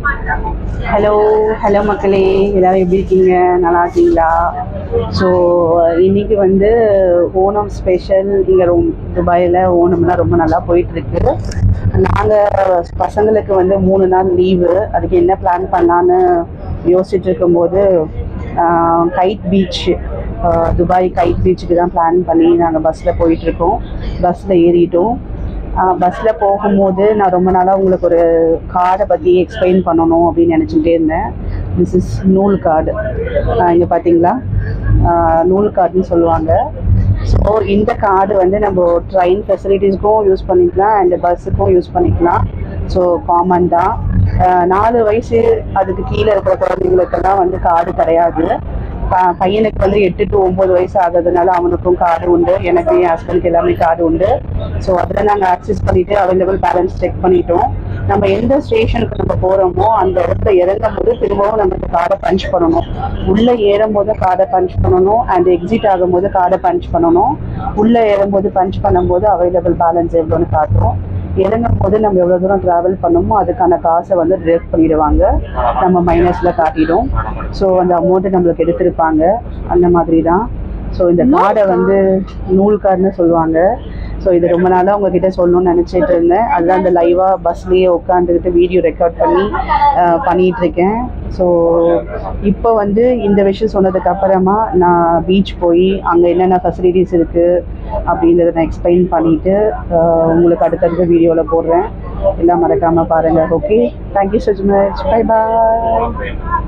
Hello மக்களே, எல்லாரும் எப்படி இருக்கீங்க? நல்லா இருக்கீங்களா? ஸோ இன்னைக்கு வந்து ஓணம் ஸ்பெஷல். இங்கே துபாயில் ஓணம்லாம் ரொம்ப நல்லா போயிட்டுருக்கு. நாங்கள் பசங்களுக்கு வந்து 3 நாள் லீவு. அதுக்கு என்ன பிளான் பண்ணலான்னு யோசிச்சுட்டு இருக்கும்போது கைட் பீச், துபாய் கைட் பீச்சுக்கு தான் பிளான் பண்ணி நாங்கள் பஸ்ஸில் போயிட்டுருக்கோம். பஸ்ஸில் ஏறிட்டோம். பஸ்ஸில் போகும்போது நான் ரொம்ப நாளாக உங்களுக்கு ஒரு கார்டை பற்றி எக்ஸ்பிளைன் பண்ணணும் அப்படின்னு நினச்சிக்கிட்டே இருந்தேன். திஸ் இஸ் நூல் கார்டு. இங்கே பார்த்தீங்களா, நூல் கார்டுன்னு சொல்லுவாங்க. ஸோ இந்த கார்டு வந்து நம்ம ட்ரெயின் ஃபெசிலிட்டிஸ்க்கும் யூஸ் பண்ணிக்கலாம் அண்ட் பஸ்ஸுக்கும் யூஸ் பண்ணிக்கலாம். ஸோ காமன் தான். 4 வயசு அதுக்கு கீழே இருக்கிற குழந்தைங்களுக்கெல்லாம் வந்து கார்டு கிடையாது. பையனுக்கு வந்து 8 to 9 வயசு ஆகுறதுனால அவனுக்கும் கார்டு உண்டு. எனக்கு என் ஹஸ்பண்டுக்கு எல்லாமே கார்டு உண்டு. ஸோ அதில் நாங்கள் ஆக்சஸ் பண்ணிவிட்டு அவைலபிள் பேலன்ஸ் செக் பண்ணிட்டோம். நம்ம எந்த ஸ்டேஷனுக்கு நம்ம போகிறோமோ அந்த இடத்துல இறங்கும் போது திரும்பவும் நமக்கு கார்டை பஞ்ச் பண்ணணும். உள்ளே ஏறும்போது கார்டை பஞ்ச் பண்ணணும் அண்ட் எக்ஸிட் ஆகும்போது கார்டை பஞ்ச் பண்ணணும். உள்ளே ஏறும்போது பஞ்ச் பண்ணும்போது அவைலபிள் பேலன்ஸ் எவ்வளோன்னு காட்டும். இறங்கும் போது நம்ம எவ்வளோ தூரம் ட்ராவல் பண்ணணுமோ அதுக்கான காசை வந்து டிடக்ட் பண்ணிடுவாங்க. நம்ம மைனஸில் காட்டிடும். ஸோ அந்த அமௌண்ட்டை நம்மளுக்கு எடுத்திருப்பாங்க. அந்த மாதிரி தான். ஸோ இந்த கார்டை வந்து நூல் கார்டுன்னு சொல்லுவாங்க. ஸோ இது ரொம்ப நாளாக உங்ககிட்ட சொல்லணும்னு நினச்சிட்டு இருந்தேன். அதுதான் அந்த லைவாக பஸ்லேயே உட்காந்துக்கிட்டு வீடியோ ரெக்கார்ட் பண்ணி பண்ணிகிட்ருக்கேன். ஸோ இப்போ வந்து இந்த விஷயம் சொன்னதுக்கு அப்புறமா நான் பீச் போய் அங்கே என்னென்ன ஃபெசிலிட்டிஸ் இருக்குது அப்படின்றத நான் எக்ஸ்பிளைன் பண்ணிவிட்டு உங்களுக்கு அடுத்தடுத்த வீடியோவில் போடுறேன். எல்லாம் மறக்காமல் பாருங்கள். Okay, thank you so much. Bye bye.